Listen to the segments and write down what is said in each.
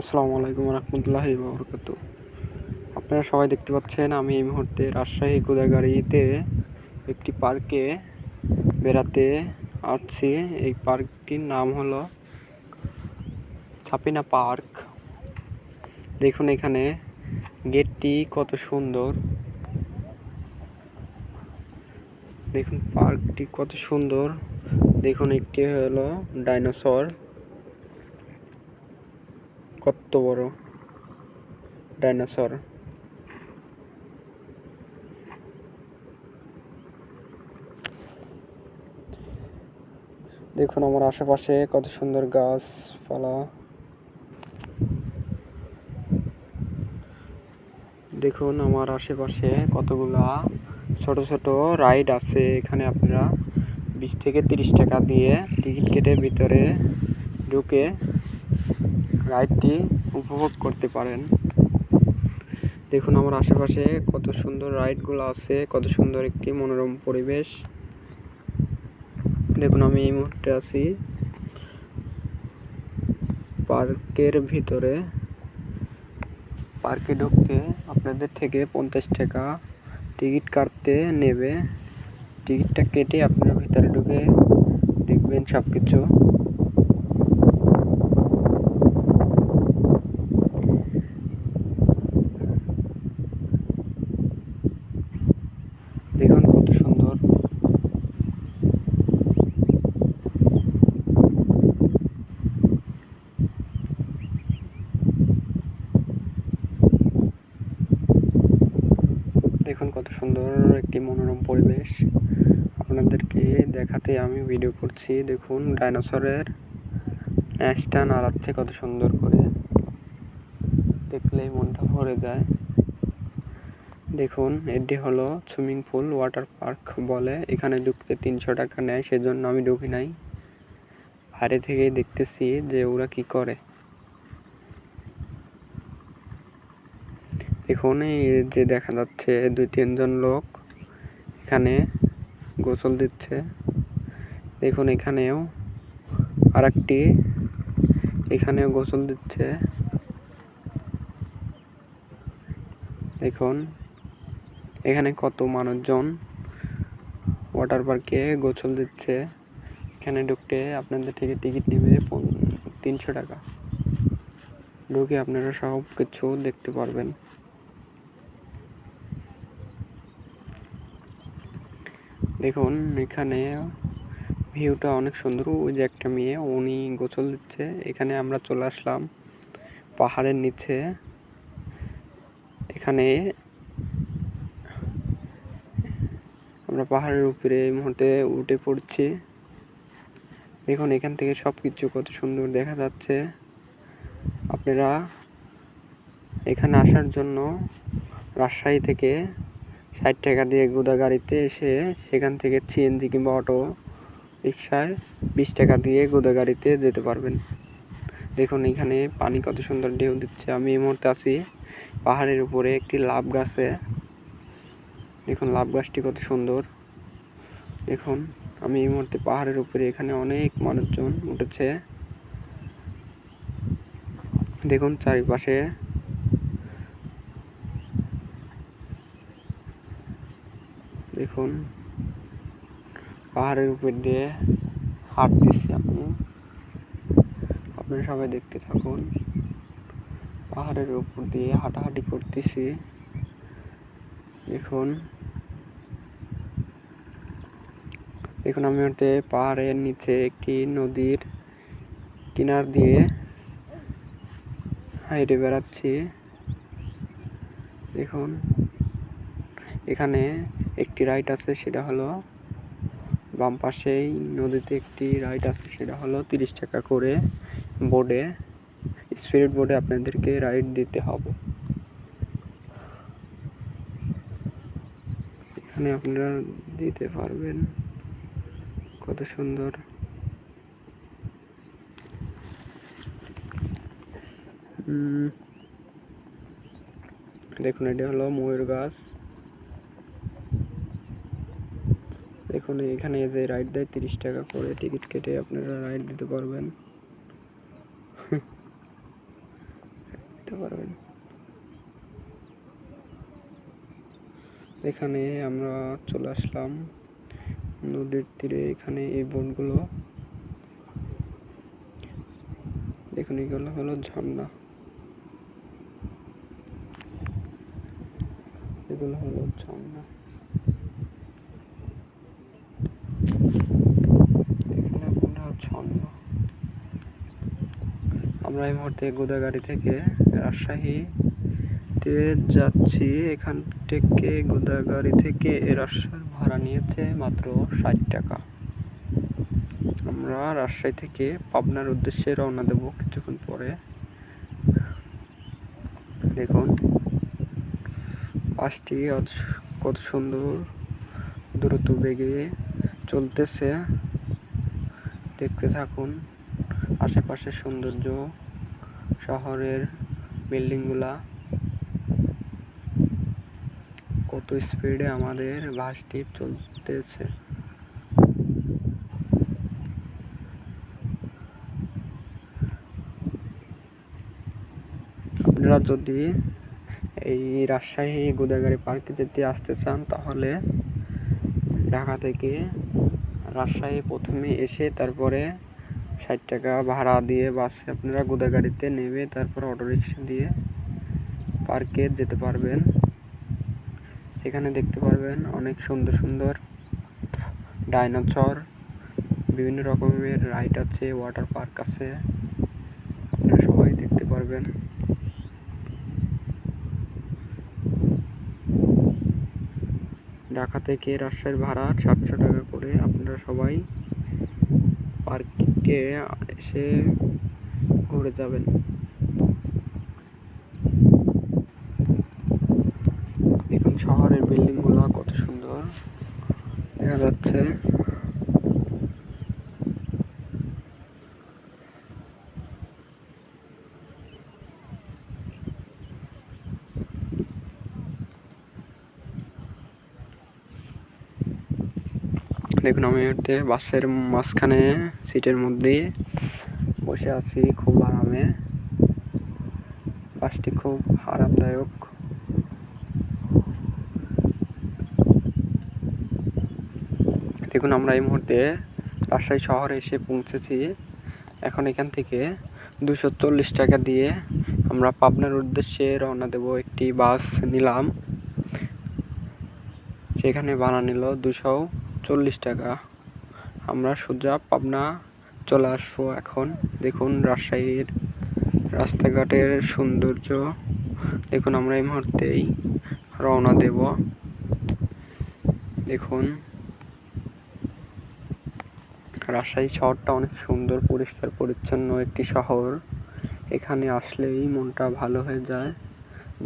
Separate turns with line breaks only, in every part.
আসসালামু আলাইকুম রহমতুল্লাহি ওয়া বারাকাতুহু। আপনারা সবাই দেখতে পাচ্ছেন আমি এই মুহূর্তে রাজশাহী গোদাগাড়িতে একটি পার্কে বেড়াতে আসছি। এই পার্কটির নাম হলো সাপিনা পার্ক। দেখুন এখানে গেটটি কত সুন্দর। দেখুন পার্কটি কত সুন্দর। দেখুন একটি হলো ডাইনোসর, কত বড় ডাইনোসর। দেখুন আমার আশেপাশে কত সুন্দর গাছপালা। দেখুন আমার আশেপাশে কতগুলা ছোট ছোট রাইড আছে। এখানে আপনারা 20 থেকে 30 টাকা দিয়ে টিকিট কেটে ভিতরে ঢুকে রাইডটি উপভোগ করতে পারেন। দেখুন আমার আশেপাশে কত সুন্দর রাইডগুলো আছে, কত সুন্দর একটি মনোরম পরিবেশ। দেখুন আমি এই মুহূর্তে আছি পার্কের ভিতরে। পার্কে ঢুকতে আপনাদের থেকে 50 টাকা টিকিট কাটতে নেবে। টিকিটটা কেটে আপনারা ভিতরে ঢুকে দেখবেন সব কিছু। দেখুন কত সুন্দর। দেখুন কত সুন্দর একটি মনোরম পরিবেশ আপনাদেরকে দেখাতে আমি ভিডিও করছি। দেখুন ডাইনোসরের ন্যাসটা নাড়াচ্ছে কত সুন্দর করে, দেখলেই মনটা ভরে যায়। দেখুন এটি হলো সুইমিং পুল, ওয়াটার পার্ক বলে। এখানে ঢুকতে 300 টাকা নেয়, সেজন্য আমি ঢুকি নাই। বাইরে থেকেই দেখতেছি যে ওরা কি করে। দেখুন এই যে দেখা যাচ্ছে 2-3 জন লোক এখানে গোসল দিচ্ছে। দেখুন এখানেও আরেকটি এখানেও গোসল দিচ্ছে। দেখুন এখানে কত মানুষজন ওয়াটার পার্কে গোসল দিচ্ছে। এখানে ঢুকতে আপনাদের থেকে টিকিট নেবে 300 টাকা। ঢুকে আপনারা সব কিছু দেখতে পারবেন। দেখুন এখানে ভিউটা অনেক সুন্দর। ওই যে একটা মেয়ে, উনি গোসল দিচ্ছে। এখানে আমরা চলে আসলাম পাহাড়ের নিচে। এখানে আমরা পাহাড়ের উপরে এই মুহূর্তে উঠে পড়ছি। দেখুন এখান থেকে সব কিছু কত সুন্দর দেখা যাচ্ছে। আপনারা এখানে আসার জন্য রাজশাহী থেকে 60 টাকা দিয়ে গোদাগাড়িতে এসে সেখান থেকে সিএনজি কিংবা অটো রিক্সায় 20 টাকা দিয়ে গোদাগাড়িতে যেতে পারবেন। দেখুন এখানে পানি কত সুন্দর ঢেউ দিচ্ছে। আমি এই মুহূর্তে আছি পাহাড়ের উপরে একটি লাভ গাছে। দেখুন লাভ গাছটি কত সুন্দর। দেখুন আমি এই মুহূর্তে পাহাড়ের উপরে, এখানে অনেক মানুষজন উঠেছে। দেখুন চারিপাশে দেখুন পাহাড়ের উপর দিয়ে হাঁটতেছি আমি। আপনারা সবাই দেখতে থাকুন। পাহাড়ের উপর দিয়ে হাঁটাহাঁটি করতেছি। দেখুন দেখুন আমি হচ্ছে পাহাড়ের নিচে একটি নদীর কিনার দিয়ে হাইটে বেড়াচ্ছি। দেখুন এখানে একটি রাইড আছে, সেটা হলো বাম পাশেই নদীতে একটি রাইড আছে, সেটা হলো 30 টাকা করে বোর্ডে, স্পিড বোর্ডে আপনাদেরকে রাইড দিতে হবে। এখানে আপনারা দিতে পারবেন। কত সুন্দর। দেখুন এটা হলো ময়ূর গাছ। দেখুন এখানে যে রাইড দেয় 30 টাকা করে টিকিট কেটে আপনারা রাইড দিতে পারবেন। দেখতে পারবেন। এখানে আমরা চলে আসলাম নদীর তীরে। এখানে এই বোটগুলো, দেখুন এগুলো হলো ঝর্ণা, এগুলো হলো ঝর্ণা। আমরা এই মুহূর্তে গোদাগাড়ি থেকে রাজশাহীতে যাচ্ছি। এখান থেকে গোদাগাড়ি থেকে রাজশাহীর ভাড়া নিয়েছে মাত্র 60 টাকা। আমরা রাজশাহী থেকে পাবনার উদ্দেশ্যে রওনা দেব কিছুক্ষণ পরে। দেখুন বাসটি কত সুন্দর দ্রুত বেগে চলতেছে, দেখতে থাকুন। আশেপাশে সৌন্দর্য, শহরের বিল্ডিংগুলা, কত স্পিডে আমাদের বাসটি চলতেছে। আপনারা যদি এই রাজশাহী গোদাগাড়ি পার্কে যেতে আসতে চান, তাহলে ঢাকা থেকে রাজশাহী প্রথমে এসে তারপরে 60 টাকা ভাড়া দিয়ে বাসে আপনারা গোদাগাড়িতে নেমে তারপর অটোরিকশা দিয়ে পার্কে যেতে পারবেন। এখানে দেখতে পারবেন অনেক সুন্দর সুন্দর ডাইনোসর, বিভিন্ন রকমের রাইড আছে, ওয়াটার পার্ক আছে, আপনারা সবাই দেখতে পারবেন। ঢাকা থেকে রাজশাহীর ভাড়া 700 টাকা করে। আপনারা সবাই পার্কে এসে ঘুরে যাবেন। দেখুন শহরের বিল্ডিং গুলো কত সুন্দর দেখা যাচ্ছে। দেখুন আমি বাসের মাঝখানে সিটের মধ্যে বসে আছি, খুব আরামে। বাসটি খুব আরামদায়ক। দেখুন আমরা এই মুহূর্তে রাজশাহী শহরে এসে পৌঁছেছি। এখন এখান থেকে 240 টাকা দিয়ে আমরা পাবনার উদ্দেশ্যে রওনা দেব। একটি বাস নিলাম, সেখানে ভাড়া নিল 240 টাকা। আমরা সোজা পাবনা চলে আসবো এখন। দেখুন রাজশাহীর রাস্তাঘাটের সৌন্দর্য দেখুন। আমরা এই মুহূর্তেই রওনা দেব। দেখুন রাজশাহী শহরটা অনেক সুন্দর, পরিষ্কার পরিচ্ছন্ন একটি শহর। এখানে আসলেই মনটা ভালো হয়ে যায়,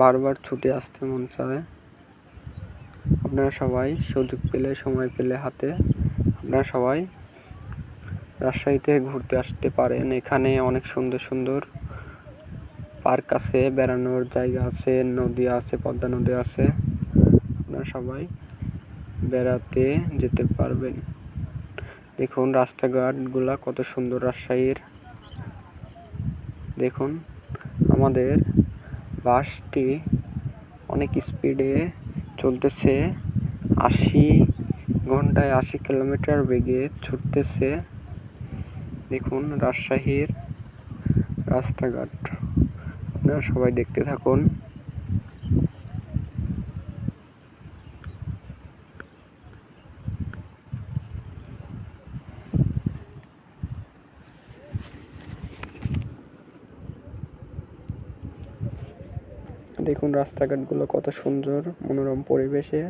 বারবার ছুটে আসতে মন চায়। আপনারা সবাই সুযোগ পেলে, সময় পেলে হাতে, আপনারা সবাই রাজশাহীতে ঘুরতে আসতে পারেন। এখানে অনেক সুন্দর সুন্দর পার্ক আছে, বেড়ানোর জায়গা আছে, নদী আছে, পদ্মা নদী আছে। আপনারা সবাই বেড়াতে যেতে পারবেন। দেখুন রাস্তাঘাটগুলা কত সুন্দর রাজশাহীর। দেখুন আমাদের বাসটি অনেক স্পিডে চলতেছে, 80 ঘন্টায় 80 কিলোমিটার বেগে ছুটতেছে। দেখুন রাজশাহীর রাস্তাঘাট, আপনারা সবাই দেখতে থাকুন। দেখুন রাস্তাঘাটগুলো কত সুন্দর, মনোরম পরিবেশে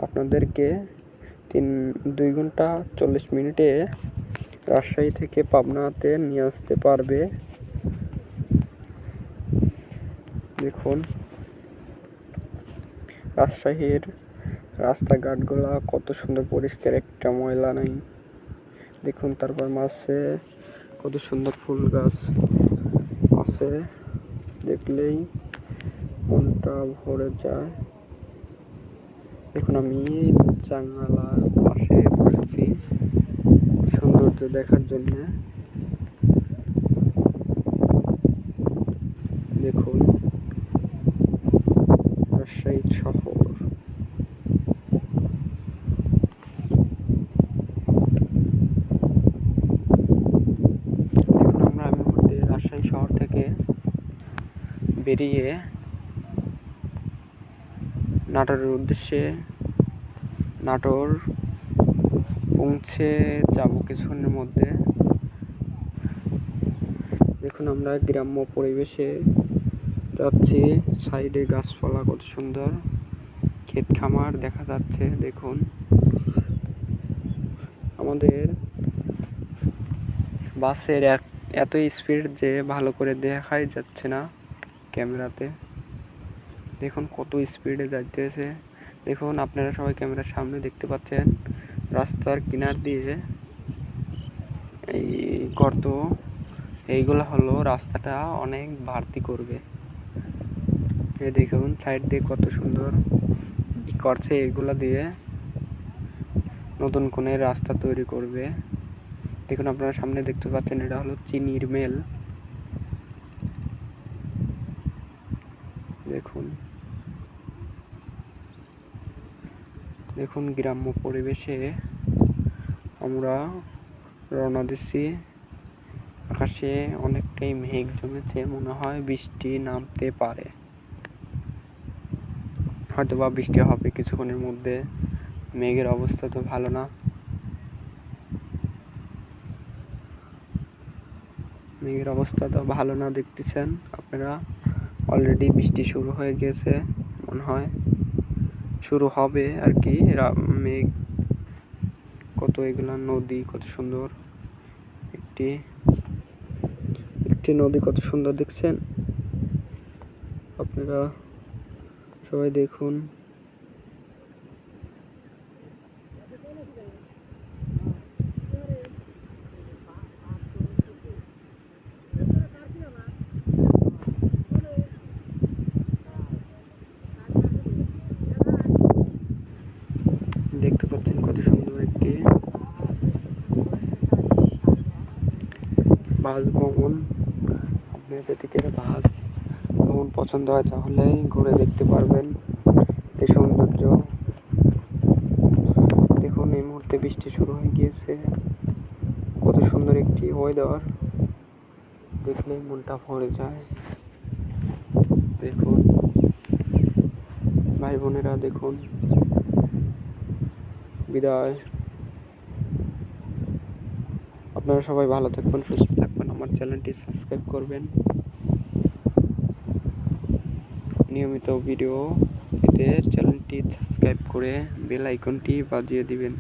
আপনাদেরকে 2 ঘন্টা 40 মিনিটে রাজশাহী থেকে পাবনাতে নিয়ে আসতে পারবে। দেখুন রাজশাহীর রাস্তাঘাটগুলো কত সুন্দর পরিষ্কার, একটা ময়লা নাই। দেখুন তারপর মাঝে কত সুন্দর ফুল গাছ আছে, দেখলেই মনটা ভরে যায়। দেখুন আমি জানালার পাশে বসেছি সৌন্দর্য দেখার জন্য। দেখুন রাজশাহী শহর। দেখুন আমরা এই মুহূর্তে রাজশাহী শহর থেকে বেরিয়ে নাটোরের উদ্দেশ্যে নাটোর পৌঁছে যাব কিছুক্ষণের মধ্যে। দেখুন আমরা গ্রাম্য পরিবেশে যাচ্ছি, সাইডে গাছপালা কত সুন্দর, ক্ষেত খামার দেখা যাচ্ছে। দেখুন আমাদের বাসের এত স্পিড যে ভালো করে দেখাই যাচ্ছে না ক্যামেরাতে। দেখুন কত স্পিডে যাইতেছে। দেখুন আপনারা সবাই ক্যামেরার সামনে দেখতে পাচ্ছেন রাস্তার কিনার দিয়ে এই গর্ত, এইগুলো হলো রাস্তাটা অনেক বাড়তি করবে। এই দেখুন সাইড দিয়ে কত সুন্দর করছে, এগুলা দিয়ে নতুন কোনে রাস্তা তৈরি করবে। দেখুন আপনারা সামনে দেখতে পাচ্ছেন এটা হলো চিনির মেল। দেখুন দেখুন গ্রাম্য পরিবেশে আমরা রওনা দিচ্ছি। আকাশে অনেকটাই মেঘ জমেছে, মনে হয় বৃষ্টি নামতে পারে, হয়তো বা বৃষ্টি হবে কিছুক্ষণের মধ্যে। মেঘের অবস্থা তো ভালো না, মেঘের অবস্থা তো ভালো না দেখতেছেন আপনারা। অলরেডি বৃষ্টি শুরু হয়ে গেছে, মনে হয় শুরু হবে আর কি। মেঘ কত, এগুলা নদী কত সুন্দর, একটি নদী কত সুন্দর দেখছেন আপনারা সবাই। দেখুন দেখতে পাচ্ছেন কত সুন্দর একটি বাস ভবন। আপনার যদি বাস ভবন পছন্দ হয় তাহলে ঘুরে দেখতে পারবেন এই সৌন্দর্য। দেখুন এই মুহূর্তে বৃষ্টি শুরু হয়ে গিয়েছে, কত সুন্দর একটি ওয়েদার, দেখলেই মনটা ভরে যায়। দেখুন ভাই বোনেরা, দেখুন বিদায়। আপনারা সবাই ভালো থাকবেন, সুস্থ থাকবেন, আমার চ্যানেলটি সাবস্ক্রাইব করবেন, নিয়মিত ভিডিও পেতে চ্যানেলটি সাবস্ক্রাইব করে বেল আইকনটি বাজিয়ে দিবেন।